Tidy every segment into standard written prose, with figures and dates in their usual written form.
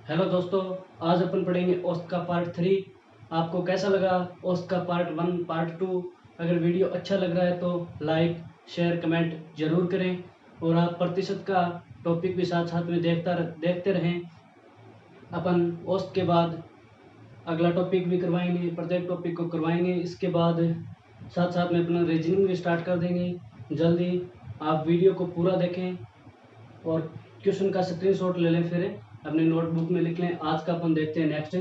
Hello दोस्तों, आज अपन पढ़ेंगे औसत का पार्ट 3। आपको कैसा लगा औसत का पार्ट 1 पार्ट 2? अगर वीडियो अच्छा लग रहा है तो लाइक शेयर कमेंट जरूर करें और आप प्रतिशत का टॉपिक भी साथ साथ में देखते रहें। अपन औसत के बाद अगला टॉपिक भी करवाएंगे, प्रत्येक टॉपिक को करवाएंगे। इसके बाद साथ साथ में अपना रीजनिंग भी स्टार्ट कर देंगे जल्दी। आप वीडियो को पूरा देखें और क्वेश्चन का स्क्रीनशॉट ले लें, फिर अपने नोटबुक में लिख लें। आज का अपन देखते हैं नेक्स्ट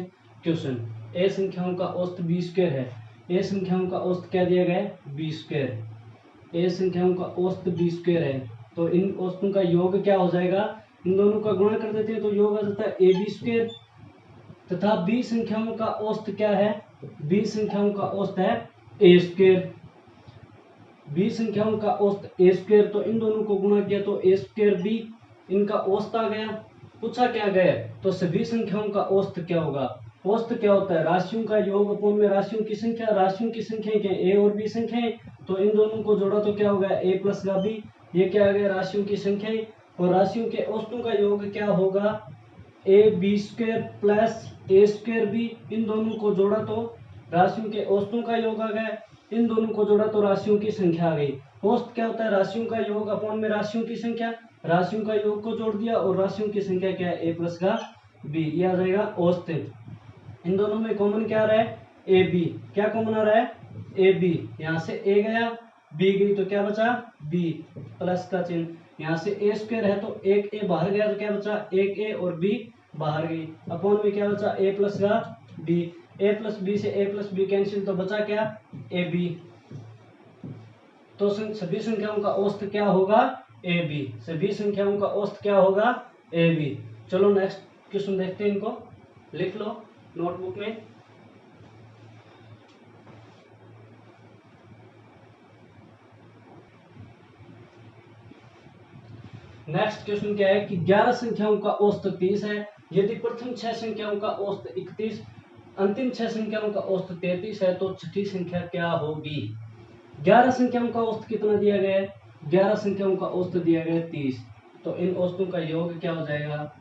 क्वेश्चन। ए संख्याओं का औसत बी स्क्वायर है। ए संख्याओं का औसत क्या दिया गया है? B square. ए संख्याओं का औसत बी स्क्वायर है, तो इन औसतों का योग क्या हो जाएगा? इन दोनों का गुणा कर देते हैं तो योग आ जाता है ए बी स्क्वायर। तथा बी संख्याओं का औसत क्या है? बी संख्याओं का औसत है ए स्क्वायर। बी संख्याओं का औसत ए स्क्वायर, तो इन दोनों को गुणा किया तो ए स्क्वायर बी, इनका औसत आ गया। पूछा क्या गया तो सभी संख्याओं का औसत क्या होगा? औसत क्या होता है? राशियों का योग अपोन में राशियों की संख्या। राशियों की संख्या क्या? ए और बी संख्याएं, तो इन दोनों को जोड़ा तो क्या होगा? ए प्लस का बी। ये क्या आ गया? राशियों की संख्याएं। और राशियों के औसतों का योग क्या होगा? A B square plus A square B. इन दोनों को जोड़ा तो राशियों के औसतों का योग आ गया। इन दोनों को जोड़ा तो राशियों की संख्या आ गई। औसत क्या होता है? राशियों का योग अपॉन में राशियों की संख्या। राशियों का योग को जोड़ दिया और राशियों की संख्या क्या है? ए प्लस का बी। ये आ जाएगा औसत। इन दोनों में कॉमन क्या आ रहा है? A B. क्या कॉमन आ रहा है? A B. यहाँ से ए गया, बी गई, तो क्या बचा? बी प्लस का चिन्ह। यहाँ से ए स्क्वायर है तो एक ए बाहर गया तो क्या बचा? एक ए और बी बाहर गई। अपॉन में क्या बचा? ए प्लस का बी। ए प्लस बी से ए प्लस बी कैंसिल, तो बचा क्या? A B. तो सभी संख्याओं का औसत क्या होगा? A B. सभी संख्याओं का औसत क्या होगा? A B. चलो नेक्स्ट क्वेश्चन देखते हैं, इनको लिख लो नोटबुक में। नेक्स्ट क्वेश्चन क्या है कि 11 संख्याओं का औसत 30 है। यदि प्रथम 6 संख्याओं का औसत 31, अंतिम 6 संख्याओं का औसत 33 है, तो छठी संख्या क्या होगी? 11 संख्याओं का औसत कितना दिया गया है? 11 संख्याओं का औसत दिया गया है 30। तो इन औसतों का योग क्या हो जाएगा?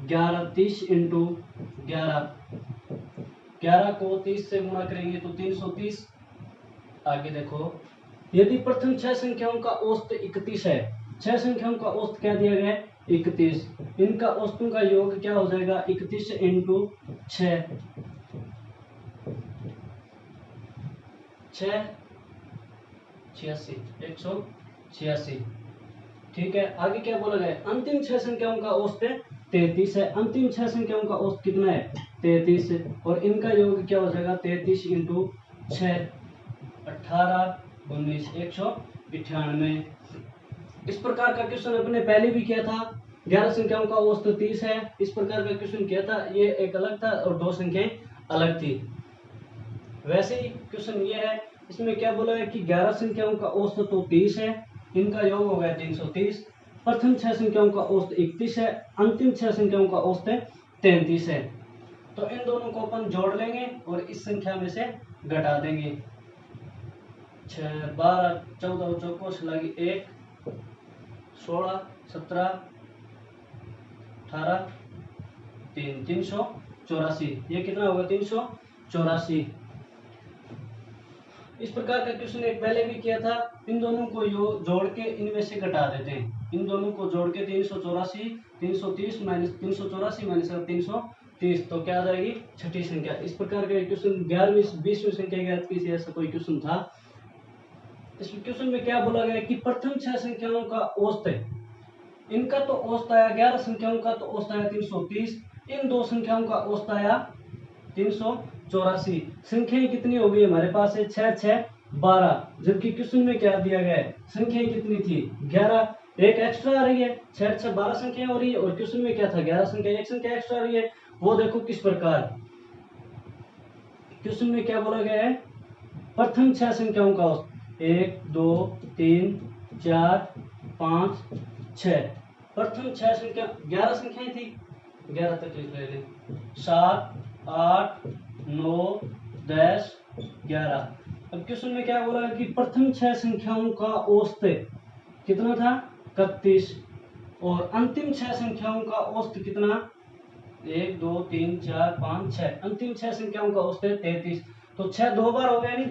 11 30 इंटू 11। 11 को 30 से गुणा करेंगे तो 330। आगे देखो, यदि प्रथम 6 संख्याओं का औसत 31 है, 6 संख्याओं का औसत क्या दिया गया है? 31। इनका औसतों का योग क्या हो जाएगा? 31 इंटू 6। 6 86, 186। ठीक है, आगे क्या बोला गया? अंतिम 6 संख्याओं का औसत 33 है। अंतिम 6 संख्याओं का औसत कितना है? 33। और इनका योग क्या हो जाएगा? 33 इंटू 6, 18 19 198। इस प्रकार का क्वेश्चन अपने पहले भी किया था। 11 संख्याओं का औसत 30 है, इस प्रकार का क्वेश्चन किया था। ये एक अलग था और दो संख्याएं अलग थी। वैसे ही क्वेश्चन ये है, इसमें क्या बोला है कि 11 संख्याओं का औसत तो 30 है, इनका योग हो गया 330। प्रथम 6 संख्याओं का औसत 31 है, अंतिम 6 संख्याओं का औसत 33 है। तो इन दोनों को अपन जोड़ लेंगे और इस संख्या में से घटा देंगे। 6 12 14 चौकोस लगी 1 16 17 18 3 384। ये कितना होगा? 384। इस प्रकार का क्वेश्चन एक पहले भी किया था। इन दोनों को जोड़ के इनमें से घटा देते हैं। इन दोनों को जोड़ के 384 330 माइनस 384 माइनस 330, तो क्या आ जाएगी? छठी संख्या। इस प्रकार का क्वेश्चन 11वीं 20वीं संख्या के किसी ऐसा कोई क्वेश्चन था। इस क्वेश्चन में क्या बोला गया कि प्रथम 6 संख्याओं का औसत है, इनका तो औसत आया 11 संख्याओं का तो औसत आया 330। इन दो संख्याओं का औसत आया 384। संख्याएं कितनी हो गई हमारे पास है? 6 6 12। जबकि क्वेश्चन में क्या दिया गया है? संख्याएं कितनी थी? 11। एक एक्स्ट्रा आ रही है, 6 6 12 संख्याएं हो रही है, और क्वेश्चन में क्या था? 11 संख्या, एक संख्या एक्स्ट्रा आ रही है। वो देखो किस प्रकार। क्वेश्चन में क्या बोला गया है? प्रथम 6 संख्याओं का औसत 1 2 3 4 5 6। प्रथम 6 संख्या 11 संख्याएं थी, 11 तक लिख लें। 7 8 9 10 11। अब क्वेश्चन में क्या बोला है कि प्रथम 6 संख्याओं का औसत कितना था? 31। और अंतिम 6 संख्याओं का औसत कितना? 1 2 3 4 5 6, अंतिम 6 संख्याओं का औसत है 33। तो 6 दो बार हो गया नहीं,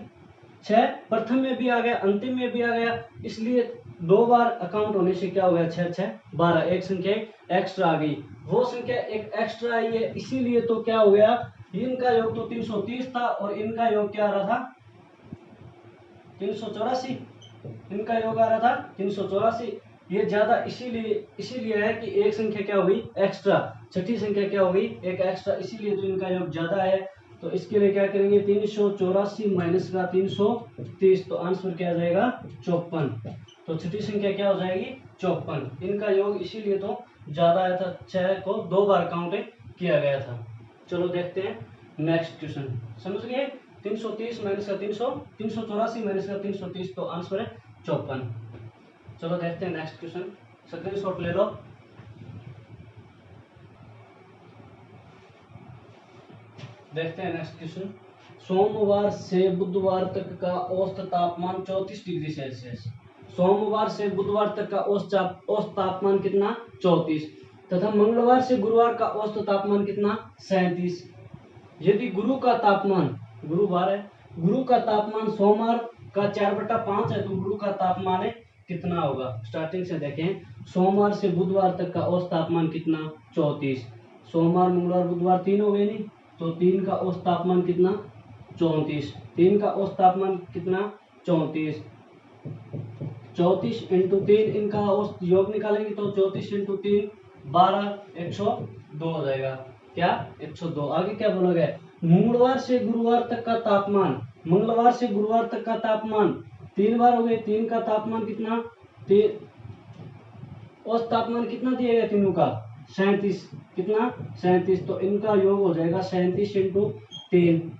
6 प्रथम में भी आ गया, अंतिम में भी आ गया, इसलिए दो बार अकाउंट होने से क्या हो गया, 6 6 12, एक संख्या एक्स्ट्रा आ गई। वो संख्या एक एक्स्ट्रा आई है, इसीलिए तो क्या हो गया, इनका योग तो 330 था और इनका योग क्या आ रहा था, 384। इनका योग आ रहा था 384। ये ज्यादा इसीलिए है कि एक संख्या क्या हो गई एक्स्ट्रा, छठी संख्या क्या हो गई एक एक्स्ट्रा, इसीलिए तो इनका योग ज्यादा है। तो इसके लिए क्या करेंगे, 384 माइनस का 330, तो आंसर क्या आ जाएगा 54। तो छठी संख्या क्या हो जाएगी 54। इनका योग इसीलिए तो ज्यादा आया था, 6 को दो बार काउंट किया गया था। चलो देखते हैं नेक्स्ट क्वेश्चन, समझ गए। 330 माइनस का 384 माइनस का 330, तो आंसर है 54। चलो देखते हैं नेक्स्ट क्वेश्चन, स्क्रीनशॉट ले लो। देखते हैं नेक्स्ट क्वेश्चन, सोमवार से बुधवार तक का औसत तापमान 34 डिग्री सेल्सियस। सोमवार से बुधवार तक का औसत तापमान कितना 34, तथा मंगलवार से गुरुवार का औसत तापमान कितना 37। यदि गुरु का तापमान, गुरुवार है, गुरु का तापमान सोमवार का 4/5 है, तो गुरु का तापमान है कितना होगा। स्टार्टिंग से देखें, सोमवार से बुधवार तक का औसत तापमान कितना 34, सोमवार मंगलवार बुधवार 3 हो गए नहीं, तो 3 का औसत तापमान कितना 34, 3 का औसत तापमान कितना 34, 34 × 3 इनका औसत योग निकालेंगे तो 34 × 3 12, 102 हो जाएगा, क्या 102। आगे क्या बोला गया, मंगलवार से गुरुवार तक का तापमान, मंगलवार से गुरुवार तक का तापमान 3 बार हो गए, 3 का तापमान कितना, औसत तापमान कितना दिया गया तीनों का 37, कितना 37, तो इनका योग हो जाएगा 37 × 3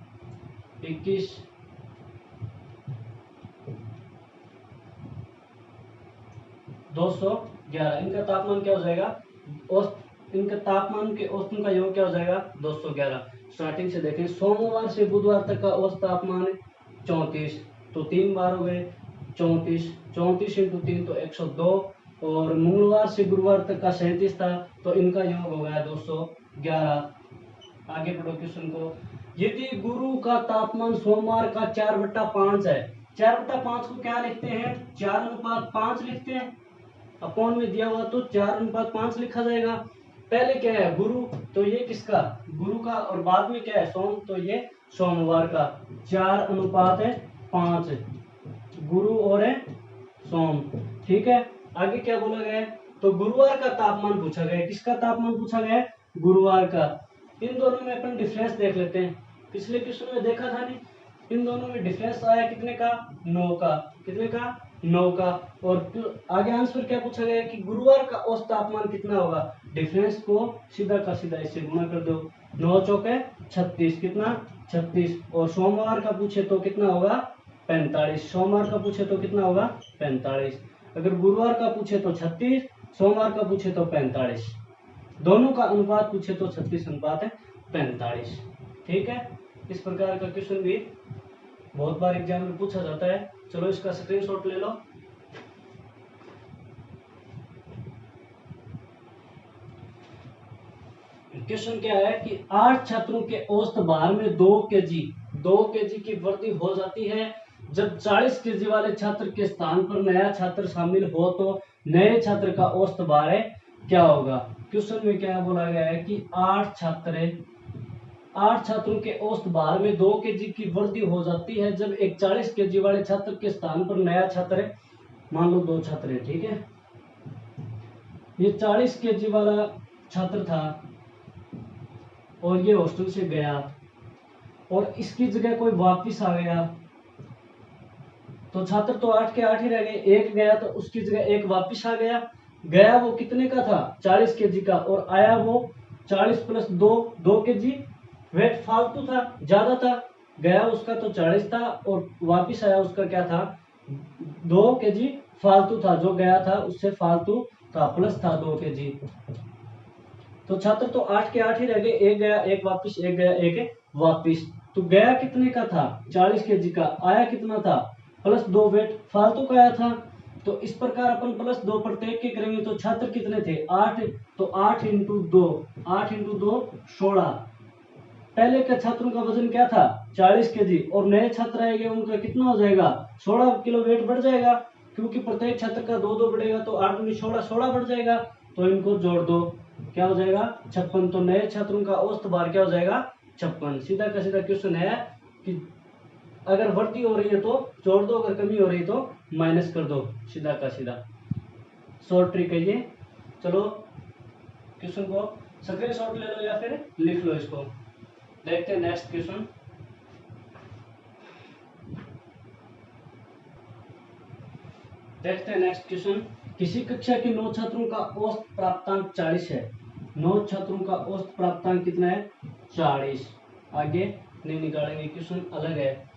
21, 211। इनका तापमान क्या हो जाएगा, औसत इनका तापमान के औसतन का योग क्या हो जाएगा 211। स्टार्टिंग से देखें, सोमवार से बुधवार तक का औसत तापमान 34, तो 3 बार हो गए 34, 34 × 3 तो 102, और मंगलवार से गुरुवार तक का 37 था, तो इनका योग हो गया 211। आगे पढ़ो क्वेश्चन को, यदि गुरु का तापमान सोमवार का 4/5 है, 4/5 को क्या लिखते हैं 4:5 लिखते हैं, अपॉन में दिया हुआ तो 4:5 लिखा जाएगा। पहले क्या है गुरु, तो ये किसका गुरु का, और बाद में क्या है सोम, तो ये सोमवार का 4:5 गुरु और है सोम, ठीक है। आगे क्या बोला गया है, तो गुरुवार का तापमान पूछा गया है, किसका तापमान पूछा गया है गुरुवार का। इन दोनों में अपन डिफरेंस देख लेते हैं, पिछले क्वेश्चन में देखा था नहीं, इन दोनों में डिफरेंस आया कितने का 9 का, कितने का 9 का। और आगे आंसर क्या पूछा गया है कि गुरुवार का औसत तापमान कितना होगा, डिफरेंस को सीधा का सीधा इससे गुणा कर दो, 9 चौके 36, कितना 36, और सोमवार का पूछे तो कितना होगा 45, सोमवार का पूछे तो कितना होगा 45। अगर गुरुवार का पूछे तो 36, सोमवार का पूछे तो 45, दोनों का अनुपात पूछे तो 36:45, ठीक है। इस प्रकार का क्वेश्चन भी बहुत बार एग्जाम में पूछा जाता है। चलो इसका स्क्रीनशॉट ले लो। क्वेश्चन क्या है कि 8 छात्रों के औसत भार में 2 केजी की वृद्धि हो जाती है जब 40 केजी वाले छात्र के स्थान पर नया छात्र शामिल हो, तो नए छात्र का औसत भार क्या होगा। क्वेश्चन में क्या बोला गया है कि 8 छात्रों के औसत भार में 2 केजी की वृद्धि हो जाती है जब एक 40 केजी वाले छात्र के स्थान पर नया छात्र, मान लो 2 छात्र है, ठीक है। ये 40 केजी वाला छात्र था और ये हॉस्टल से गया और इसकी जगह कोई वापिस आ गया, तो छात्र तो 8 के 8 ही रह गए, एक गया तो उसकी जगह एक वापिस आ गया। गया वो कितने का था 40 केजी का, और आया वो 40 + 2 केजी, वेट फालतू था, ज्यादा था। गया उसका तो 40 था और वापिस आया उसका क्या था 2 केजी फालतू था, जो गया था उससे फालतू था, प्लस था 2 केजी। तो छात्र तो 8 के 8 ही रह गए, एक गया एक वापिस, एक गया एक वापिस। तो गया कितने का था 40 केजी का, आया कितना था +2, वेट फालतू का आया था। तो इस प्रकार अपन प्लस 2 प्रत्येक के करेंगे तो छात्र कितने थे 8, तो 8 इंटू 2, 8 इंटू 2 16। पहले के छात्रों का वजन क्या था 40 केजी, और नए छात्र आएंगे उनका कितना हो जाएगा 16 किलो वेट बढ़ जाएगा, क्योंकि प्रत्येक छात्र का 2-2 बढ़ेगा तो 8 दूनी 16, 16 बढ़ जाएगा। तो इनको जोड़ दो, क्या हो जाएगा 56। तो नए छात्रों का औसत भार क्या हो जाएगा 56। सीधा का सीधा क्वेश्चन है कि अगर वृद्धि हो रही है तो जोड़ दो, अगर कमी हो रही है तो माइनस कर दो, सीधा का सीधा शॉर्ट ट्रिक है ये। चलो क्वेश्चन को स्क्रीनशॉट ले लो या फिर लिख लो इसको। देखते हैं नेक्स्ट क्वेश्चन। देखते हैं नेक्स्ट क्वेश्चन। किसी कक्षा के 9 छात्रों का औसत प्राप्तांक 40 है। 9 छात्रों का औसत प्राप्तांक कितना है 40। आगे नहीं निकालेंगे, क्वेश्चन अलग है।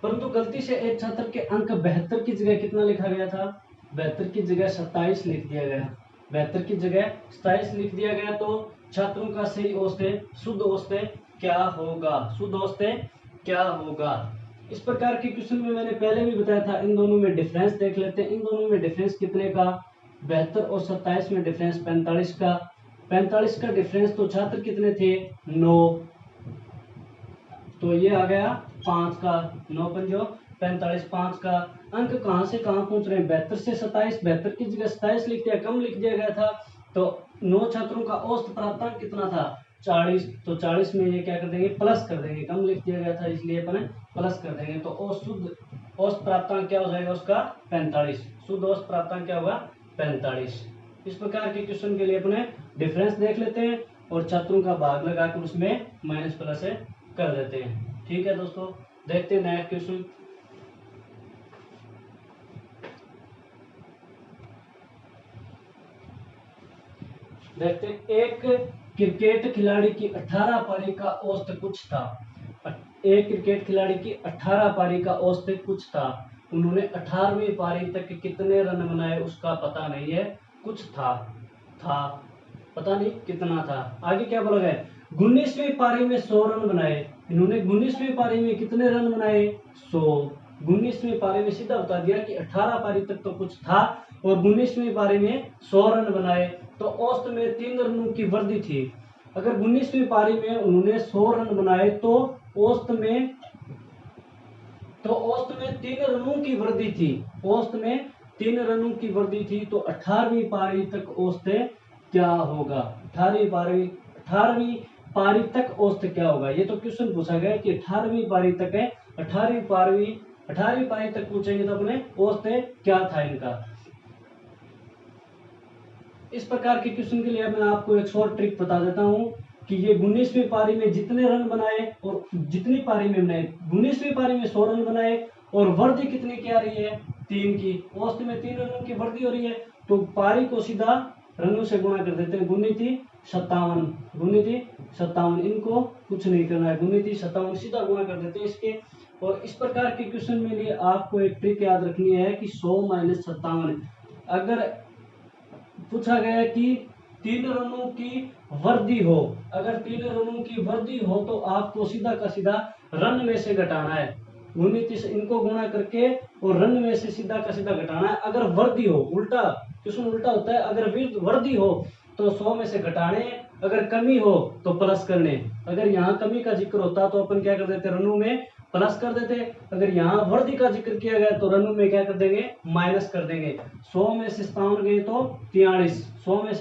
परंतु गलती से एक छात्र के अंक 72 की जगह कितना लिखा गया था 72 की जगह 27 लिख दिया गया। 72 की जगह 27 लिख दिया गया, तो छात्रों का सही औसत शुद्ध औसत क्या होगा, शुद्ध औसत क्या होगा। इस प्रकार के क्वेश्चन में मैंने पहले भी बताया था, इन दोनों में डिफरेंस देख लेते हैं। इन दोनों में डिफरेंस कितने का 72 और 27 में डिफरेंस 45 का। 45 का डिफरेंस, तो छात्र कितने थे 9, तो ये आ गया 5 का, 9 पंजो 45, 5 का। अंक कहां से कहां पहुंच रहे हैं 72 से 27। 72 की जगह 27 लिख दिया, कम लिख दिया गया था। तो 9 छात्रों का औसत प्राप्तांक कितना था 40, तो 40 में ये क्या कर देंगे प्लस कर देंगे, कम लिख दिया गया था इसलिए अपन प्लस कर देंगे। तो औसत प्राप्तांक क्या हो जाएगा उसका 45। शुद्ध औसत प्राप्तांक क्या होगा 45। इस प्रकार के क्वेश्चन के लिए अपने डिफरेंस देख लेते हैं और छात्रों का भाग लगाकर उसमें माइनस प्लस कर देते हैं। ठीक है दोस्तों, देखते हैं नया क्वेश्चन। देखते हैं, एक क्रिकेट खिलाड़ी की 18 पारी का औसत कुछ था। एक क्रिकेट खिलाड़ी की 18 पारी का औसत कुछ था। उन्होंने 18वीं पारी तक कितने रन बनाए उसका पता नहीं है, कुछ था पता नहीं कितना था। आगे क्या बोला गया 19वीं पारी में 100 रन बनाए। इन्होंने 19वीं पारी में कितने रन बनाए 100। 19वीं पारी में सीधा बता दिया कि 18 पारी तक तो कुछ था और 19वीं पारी में 100 रन बनाए, तो औसत में 3 रनों की वृद्धि थी। अगर 19वीं पारी में उन्होंने 100 रन बनाए तो औसत में 3 रनों की वृद्धि थी। औसत में 3 रनों की वृद्धि थी, तो 18वीं पारी तक औसत क्या होगा 18वीं पारी तक औसत क्या होगा। ये तो क्वेश्चन पूछा गया कि 18वीं पारी तक है, 18वीं पारी तक पूछेंगे तो अपने औसत क्या था इनका। इस प्रकार के क्वेश्चन के लिए मैं आपको एक शॉर्ट ट्रिक बता देता हूं कि ये 19वीं पारी में जितने रन बनाए और जितनी पारी में बनाए, 19वीं पारी में 100 रन बनाए और वृद्धि कितनी की आ रही है 3 की, औसत में 3 रनों की वृद्धि हो रही है, तो पारी को सीधा रनों से गुणा कर देते हैं। 57, इनको कुछ नहीं करना है, 57 सीधा गुणा कर देते हैं इसके। और इस प्रकार के क्वेश्चन में लिए आपको एक ट्रिक याद रखनी है कि 100 - 57 अगर पूछा गया कि 3 रनों की वृद्धि हो, अगर 3 रनों की वृद्धि हो तो आपको सीधा का सीधा रन में से घटाना है। 29 इनको गुणा करके और रन में से सीधा का सीधा घटाना है। अगर वृद्धि हो, उल्टा क्वेश्चन उल्टा होता है, अगर वृद्धि हो तो 100 में से घटाने, अगर कमी हो तो प्लस करने। अगर यहाँ कमी का जिक्र होता तो अपन क्या कर देते रनों में प्लस कर देते, अगर यहाँ वृद्धि का जिक्र किया गया तो रनों में क्या कर देंगे माइनस कर देंगे। 100 में से 57 गए तो 43, 100 में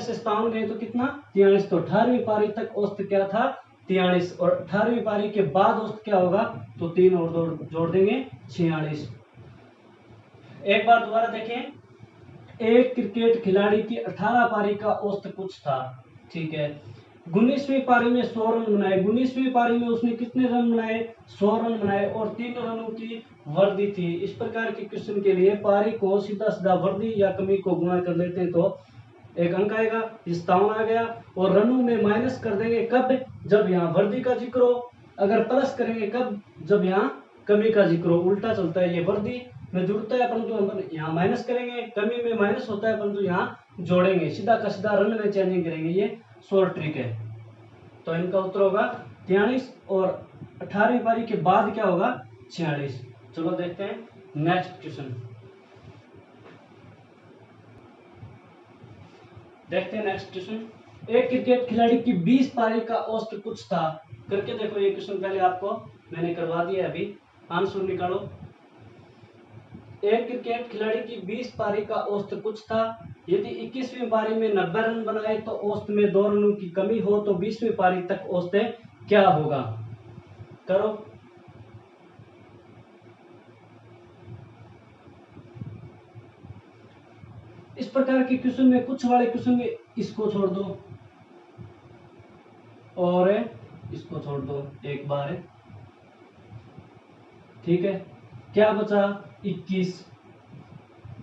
से 57 गए तो कितना 43। तो 18वीं पारी तक औसत क्या था 43, और 18वीं पारी के बाद औसत क्या होगा तो 3 और जोड़ देंगे 46। एक बार दोबारा देखें, एक क्रिकेट खिलाड़ी की 18 पारी का औसत कुछ था, ठीक है। 19वीं पारी में 100 रन बनाए, 19वीं पारी में उसने कितने रन बनाए 100 रन बनाए और 3 रनों की वृद्धि थी। इस प्रकार के क्वेश्चन के लिए पारी को सीधा सीधा वृद्धि या कमी को गुणा कर लेते हैं तो एक अंक आएगा 57 आ गया, और रनों में माइनस कर देंगे कब जब यहाँ वृद्धि का जिक्र हो, अगर प्लस करेंगे कब जब यहाँ कमी का जिक्र हो। उल्टा चलता है, ये वृद्धि में जुड़ता है परंतु हम यहाँ माइनस करेंगे, कमी में माइनस होता है परंतु यहाँ जोड़ेंगे, सीधा का सीधा रन में चेंजिंग करेंगे। ये शॉर्ट ट्रिक है। तो इनका उत्तर होगा 43 और 18वीं पारी के बाद क्या होगा 46। चलो देखते हैं नेक्स्ट क्वेश्चन देखते हैं। नेक्स्ट क्वेश्चन, एक क्रिकेट खिलाड़ी की 20 पारी का औसत कुछ था। करके देखो, ये क्वेश्चन पहले आपको मैंने करवा दिया है, अभी आंसर निकालो। एक क्रिकेट खिलाड़ी की 20 पारी का औसत कुछ था। यदि 21वीं पारी में 90 रन बनाए तो औसत में 2 रनों की कमी हो तो 20वीं पारी तक औसत क्या होगा? करो। इस प्रकार के क्वेश्चन में, कुछ वाले क्वेश्चन में इसको छोड़ दो और इसको छोड़ दो एक बार, ठीक है। क्या बचा? 21।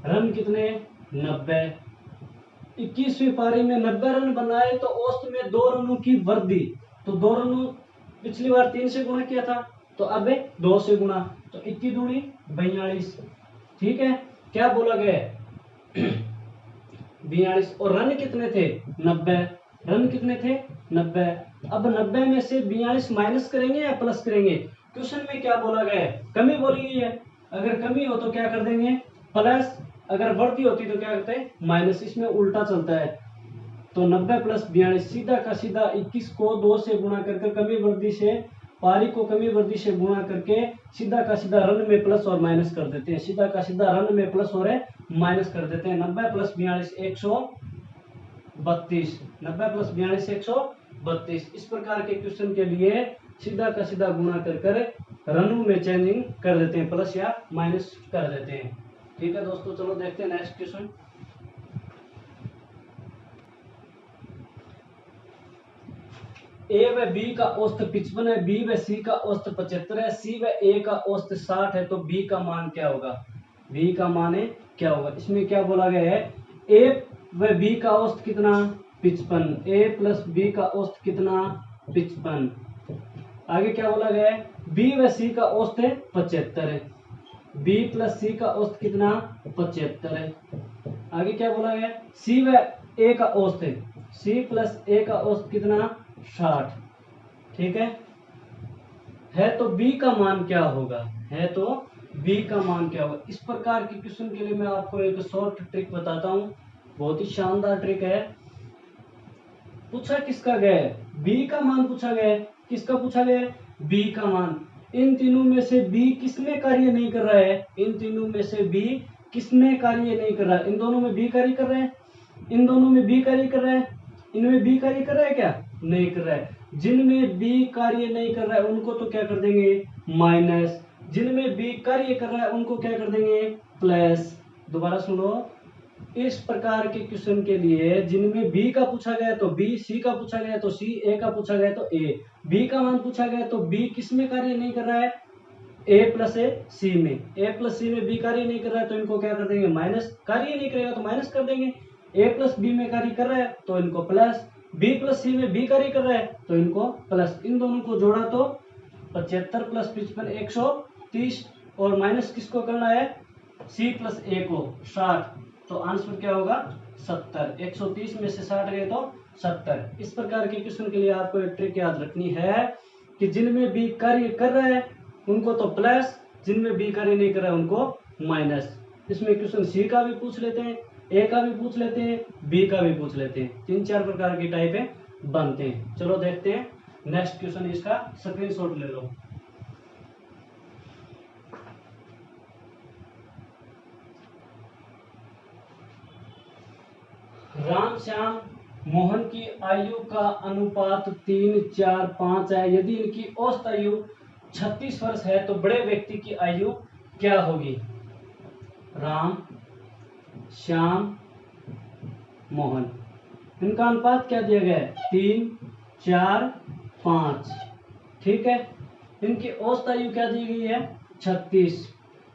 रन कितने? 90। 21वीं पारी में 90 रन बनाए तो औसत में 2 रनों की वृद्धि। तो 2 रनों पिछली बार 3 से गुणा किया था, तो अब 2 से गुणा, तो 21 दूनी 42। ठीक है। क्या बोला गया? 42। और रन कितने थे? 90। रन कितने थे? 90। अब 90 में से 42 माइनस करेंगे या प्लस करेंगे? क्वेश्चन में क्या बोला गया है? कमी बोली गई है। अगर कमी हो तो क्या कर देंगे? प्लस। अगर बढ़ती होती तो क्या करते हैं? माइनस। इसमें उल्टा चलता है। तो 90 प्लस 42, सीधा का सीधा 21 को 2 से गुणा करके कमी वृद्धि से, पारी को कमी वृद्धि से गुणा करके सीधा का सीधा रन में प्लस और माइनस कर देते हैं। सीधा का सीधा रन में प्लस और माइनस कर देते हैं। 90 प्लस 42 132। 90 प्लस 42 132। इस प्रकार के क्वेश्चन के लिए सीधा का सीधा गुणा कर रनों में चेंजिंग कर देते हैं, प्लस या माइनस कर देते हैं। ठीक है दोस्तों, चलो देखते हैं नेक्स्ट क्वेश्चन। ए व बी का औसत 55 है, बी व सी का औसत 75 है, सी व ए का औसत 60 है, तो बी का मान क्या होगा? बी का मान क्या होगा? इसमें क्या बोला गया है? ए व बी का औसत कितना? 55। ए प्लस बी का औसत कितना? 55। आगे क्या बोला गया है? बी व सी का औसत 75 है। बी प्लस सी का औसत कितना? 75 है। आगे क्या बोला गया? सी व ए का औसत है। सी प्लस ए का औसत कितना? 60। ठीक है तो बी का मान क्या होगा? है तो बी का मान क्या होगा? इस प्रकार के क्वेश्चन के लिए मैं आपको एक शॉर्ट ट्रिक बताता हूं, बहुत ही शानदार ट्रिक है। पूछा किसका गया है? बी का मान पूछा गया है। किसका पूछा गया है? बी का मान। इन तीनों में से बी किसमें कार्य नहीं कर रहा है? इन तीनों में से बी किसमें कार्य नहीं कर रहा है? इन दोनों में बी कार्य कर रहा है, इन दोनों में बी कार्य कर रहा है, इनमें बी कार्य कर रहा है क्या? नहीं कर रहा है। जिनमें बी कार्य नहीं कर रहा है उनको तो क्या कर देंगे? माइनस। जिनमें बी कार्य कर रहा है उनको क्या कर देंगे? प्लस। दोबारा सुनो, इस प्रकार के क्वेश्चन के लिए जिनमें बी का पूछा गया तो बी, सी का पूछा गया तो सी, ए का पूछा गया तो ए। बी का मान पूछा गया तो बी किसमें कार्य नहीं कर रहा है? ए प्लस ए सी में। ए प्लस सी में बी कार्य नहीं कर रहा है तो इनको क्या कर देंगे? माइनस। कार्य नहीं करेगा तो माइनस कर देंगे। ए प्लस बी में कार्य कर रहा है तो इनको प्लस। बी प्लस सी में बी कार्य कर रहा है तो इनको प्लस। इन दोनों को जोड़ा तो 75 प्लस 55 130, और माइनस किसको करना है? सी प्लस ए को, 60। तो आंसर क्या होगा? 70। 130 में से 60 गए तो 70। इस प्रकार के क्वेश्चन के लिए आपको एक ट्रिक याद रखनी है कि जिनमें बी कार्य कर रहा है उनको तो प्लस, जिनमें बी कार्य नहीं कर रहा है उनको माइनस। इसमें क्वेश्चन सी का भी पूछ लेते हैं, ए का भी पूछ लेते हैं, बी का भी पूछ लेते हैं। 3-4 प्रकार की टाइप बनते हैं। चलो देखते हैं नेक्स्ट क्वेश्चन, इसका स्क्रीनशॉट ले लो। राम श्याम मोहन की आयु का अनुपात 3, 4, 5 है। यदि इनकी औसत आयु 36 वर्ष है तो बड़े व्यक्ति की आयु क्या होगी? राम श्याम मोहन, इनका अनुपात क्या दिया गया है? 3, 4, 5। ठीक है। इनकी औसत आयु क्या दी गई है? 36।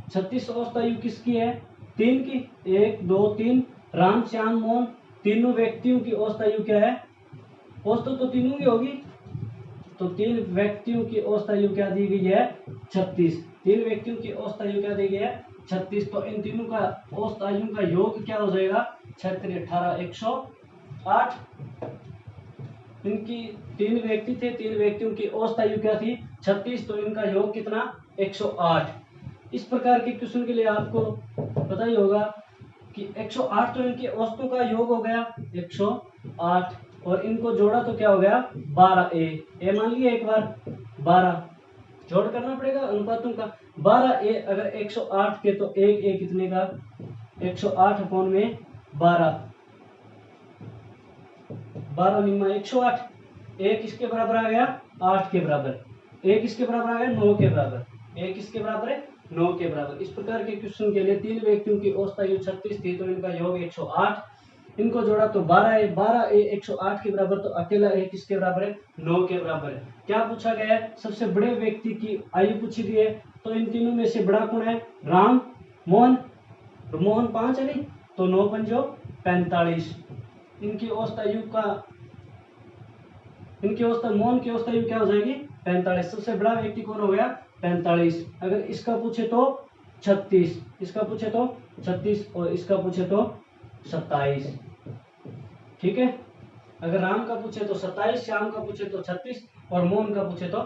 36 औसत आयु किसकी है? 3 की। 1, 2, 3। राम श्याम मोहन तीनों व्यक्तियों की औसत आयु क्या है? औसत तो तीनों की होगी, तो 3 व्यक्तियों की औसत आयु क्या दी गई है? 36। 3 व्यक्तियों की औसत आयु क्या दी गई है? 36। तो इन तीनों का औसत आयु का योग क्या हो जाएगा? 36, 18, 108। इनकी 3 व्यक्ति थे, 3 व्यक्तियों की औसत आयु क्या थी? 36। तो इनका योग कितना? 108। इस प्रकार के क्वेश्चन के लिए आपको पता ही होगा कि 108 तो इनके औसतों का योग हो गया 108, और इनको जोड़ा तो क्या हो गया 12a। ए मान लिया एक बार 12, जोड़ करना पड़ेगा अनुपातों का। 12a अगर 108 के तो एक ए कितने का 108 अपॉन में 12, 12 निम्मा 108। ए किसके बराबर आ गया 8 के बराबर, ए किसके बराबर आ गया 9 के बराबर, ए किसके बराबर है 9 के बराबर। इस प्रकार के क्वेश्चन के लिए तीन व्यक्तियों की औसत आयु 36 थी तो इनका योग 108, इनको जोड़ा तो 12 है, 12 ए 108 के बराबर, तो अकेला ए किसके बराबर है 9 के बराबर है। क्या पूछा गया है सबसे बड़े व्यक्ति की आयु पूछी गई है, तो इन तीनों में से बड़ा कौन है राम मोहन, तो मोहन 5 है नहीं, तो 9 पंजो 45। इनकी औसत आयु का मोहन की औसत आयु क्या हो जाएगी 45। सबसे बड़ा व्यक्ति कौन हो गया 45। अगर इसका पूछे तो 36, इसका पूछे तो 36 और इसका पूछे तो 27। ठीक है, अगर राम का पूछे तो 27, श्याम का पूछे तो 36 और मोहन का पूछे तो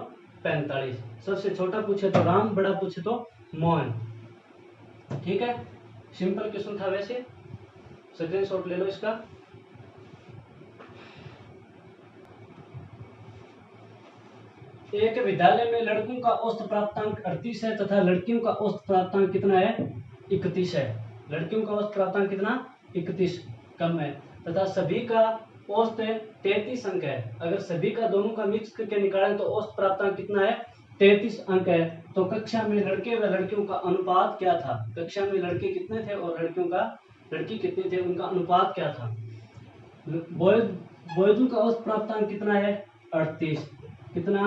45। सबसे छोटा पूछे तो राम, बड़ा पूछे तो मोहन। ठीक है, सिंपल क्वेश्चन था वैसे, स्क्रीनशॉट ले लो इसका। एक विद्यालय में लड़कों का औसत प्राप्तांक 38 है तथा लड़कियों का औसत प्राप्तांक कितना है 31 है। लड़कियों का औसत प्राप्तांक कितना 31 कम है तथा सभी का औसत 33 अंक है। अगर सभी का दोनों का मिक्स करके निकालें तो औसत प्राप्तांक कितना है 33 अंक है। तो कक्षा में लड़के व लड़कियों का अनुपात क्या था, कक्षा में लड़के कितने थे और लड़की कितने थे, उनका अनुपात क्या था। बॉयजों का औसत प्राप्तांक कितना है 38, कितना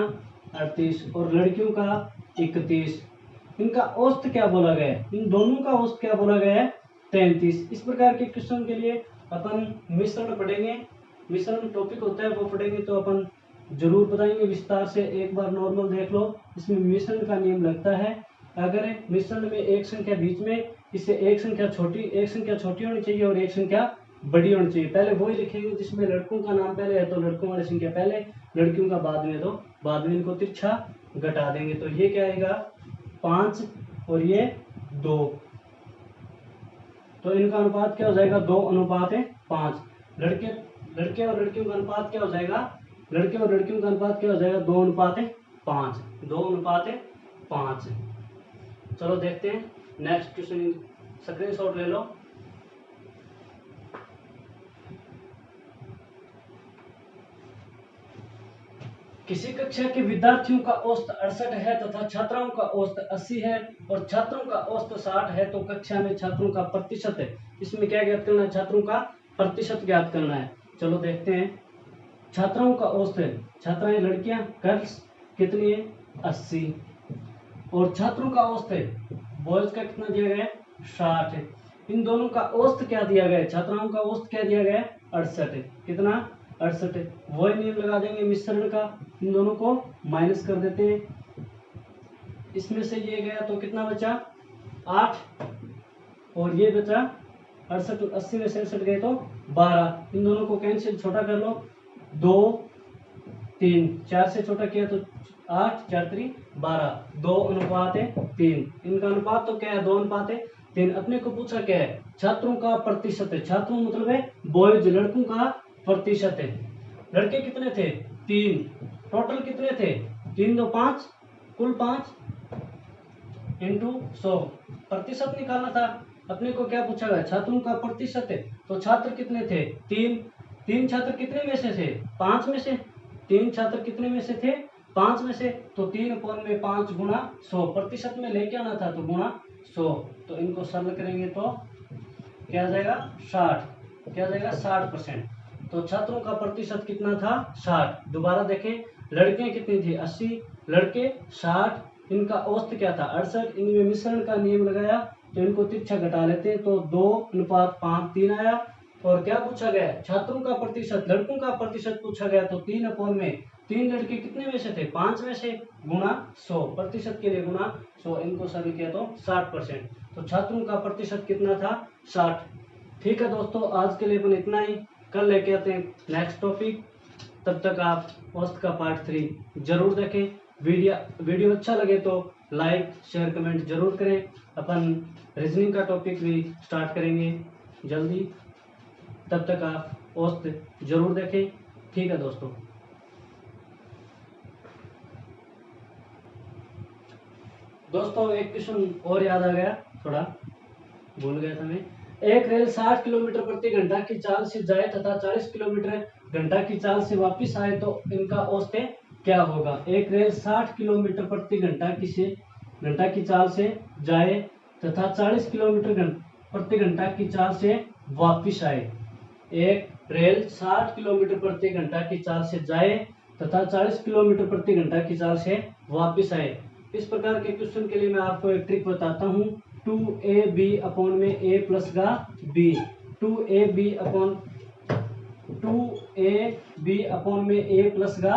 38 और लड़कियों का 31। इनका औसत क्या बोला गया है, इन दोनों का औसत क्या बोला गया है 33। इस प्रकार के क्वेश्चन के लिए अपन मिश्रण पढ़ेंगे, मिश्रण टॉपिक होता है वो पढ़ेंगे, तो अपन जरूर बताएंगे विस्तार से। एक बार नॉर्मल देख लो, इसमें मिश्रण का नियम लगता है। अगर मिश्रण में एक संख्या बीच में, इससे एक संख्या छोटी होनी चाहिए और एक संख्या बड़ी होनी चाहिए। पहले वही लिखेंगे जिसमें लड़कों का नाम पहले है तो लड़कों वाली संख्या पहले, लड़कियों का बाद में, तो बाद में इनको तिरछा घटा देंगे। तो ये क्या आएगा 5 और ये 2, तो इनका अनुपात क्या हो जाएगा 2:5। लड़के और लड़कियों का अनुपात क्या हो जाएगा, लड़के और लड़कियों का अनुपात क्या हो जाएगा 2:5, 2:5। चलो देखते हैं नेक्स्ट क्वेश्चन, स्क्रीनशॉट ले लो। किसी कक्षा के विद्यार्थियों का औसत 68 है तथा छात्राओं का औसत 80 है और छात्रों का औसत 60 है, तो कक्षा में छात्रों का प्रतिशत है। इसमें क्या ज्ञात करना है, छात्रों का प्रतिशत ज्ञात करना है। चलो देखते हैं, छात्राओं का औसत है, छात्राएं लड़कियां गर्ल्स कितनी है 80, और छात्रों का औसत है बॉयज का कितना दिया गया है 60 है। इन दोनों का औसत क्या दिया गया है, छात्राओं का औसत क्या दिया गया है 68 है, कितना 68 है। वही नियम लगा देंगे मिश्रण का, इन दोनों को माइनस कर देते हैं। इसमें से ये गया तो कितना बचा 8 और ये बचा 68, 80 में से 68 गए तो 12। इन दोनों को कैंसिल, छोटा कर लो 2 3, 4 से छोटा किया तो 8, 4 3 12, 2:3। इनका अनुपात तो क्या है 2:3। अपने को पूछा क्या है छात्रों का प्रतिशत है, छात्रों मतलब है बॉयज, लड़कों का प्रतिशत है। लड़के कितने थे 3, टोटल कितने थे 3 2 5, कुल 5 इंटू 100, प्रतिशत निकालना था। अपने को क्या पूछा गया छात्रों का प्रतिशत है, तो छात्र कितने थे 3 छात्र कितने में से थे 5 में से, 3 छात्र कितने में से थे 5 में से, तो 3/5 गुणा 100, प्रतिशत में लेके आना था तो गुणा 100। तो इनको सरल करेंगे तो क्या आ जाएगा 60, क्या आ जाएगा 60%। तो छात्रों का प्रतिशत कितना था 60। दोबारा देखें, लड़कियां कितनी थी 80, लड़के 60, इनका औसत क्या था 68। इनमें मिश्रण का नियम लगाया तो इनको तिरछा घटा लेते हैं तो 2:5 3 आया। और क्या पूछा गया छात्रों का प्रतिशत, लड़कों का प्रतिशत पूछा गया तो 3 लड़के कितने में से थे 5 में से, गुणा 100, प्रतिशत के लिए गुणा 100, इनको सरल किया तो 60%। तो छात्रों का प्रतिशत कितना था 60। ठीक है दोस्तों, आज के लिए अपन इतना ही, कल लेके आते हैं नेक्स्ट टॉपिक। तब तक आप औसत का पार्ट 3 जरूर देखें। वीडियो अच्छा लगे तो लाइक शेयर कमेंट जरूर करें। अपन रीजनिंग का टॉपिक भी स्टार्ट करेंगे जल्दी, तब तक आप औसत जरूर देखें। ठीक है दोस्तों। दोस्तों एक क्वेश्चन और याद आ गया, थोड़ा भूल गया था मैं। एक रेल 60 किलोमीटर प्रति घंटा की चाल से जाए तथा 40 किलोमीटर घंटा की चाल से वापस आए तो इनका औसत क्या होगा। एक रेल 60 किलोमीटर प्रति घंटा की चाल से जाए तथा 40 किलोमीटर प्रति घंटा की चाल से वापस आए। एक रेल 60 किलोमीटर प्रति घंटा की चाल से जाए तथा 40 किलोमीटर प्रति घंटा की चाल से वापस आए। इस प्रकार के क्वेश्चन के लिए मैं आपको एक ट्रिक बताता हूँ। 2ab अपॉन में a प्लस का b, 2ab अपॉन में a प्लस का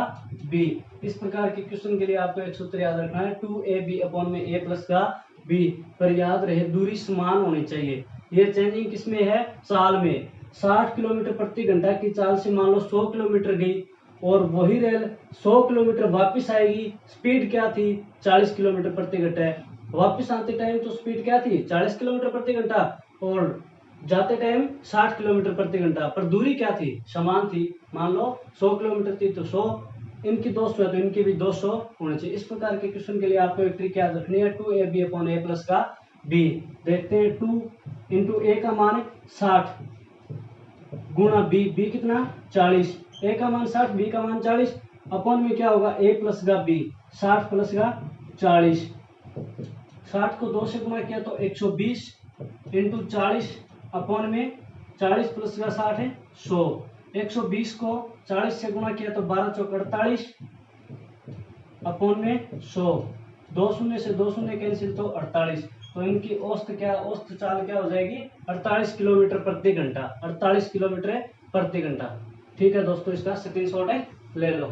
b। इस प्रकार के क्वेश्चन के लिए आपको एक सूत्र याद रखना है, 2ab अपॉन में a प्लस का b। पर याद रहे दूरी समान होनी चाहिए। ये चेंजिंग किसमें है, चाल में। 60 किलोमीटर प्रति घंटा की चाल से मान लो 100 किलोमीटर गई और वही रेल 100 किलोमीटर वापस आएगी। स्पीड क्या थी, 40 किलोमीटर प्रति घंटा। वापस आते टाइम तो स्पीड क्या थी, 40 किलोमीटर प्रति घंटा, और जाते टाइम 60 किलोमीटर प्रति घंटा, पर दूरी क्या थी, समान थी। मान लो 100 किलोमीटर थी तो 100, इनकी 200 है तो इनकी भी 200 होनी चाहिए। इस प्रकार के क्वेश्चन के लिए आपको एक ट्रिक याद रखनी है, 2ab अपॉन a प्लस का b। देखते हैं 2 इंटू a का मान 60 गुणा b कितना 40, a का मान 60 b का मान 40, अपॉन में क्या होगा a प्लस का b, 60 प्लस का 40। 60 को 2 से गुणा किया तो 120 इंटू 40 अपॉन में 40 प्लस का 60 है 100। 120 को 40 से गुणा किया तो 12 चौक 48 अपॉन में 100। 2 शून्य से 2 शून्य कैंसिल तो 48। तो इनकी औसत चाल क्या हो जाएगी, 48 किलोमीटर प्रति घंटा, 48 किलोमीटर प्रति घंटा। ठीक है दोस्तों, इसका स्क्रीनशॉट ले लो।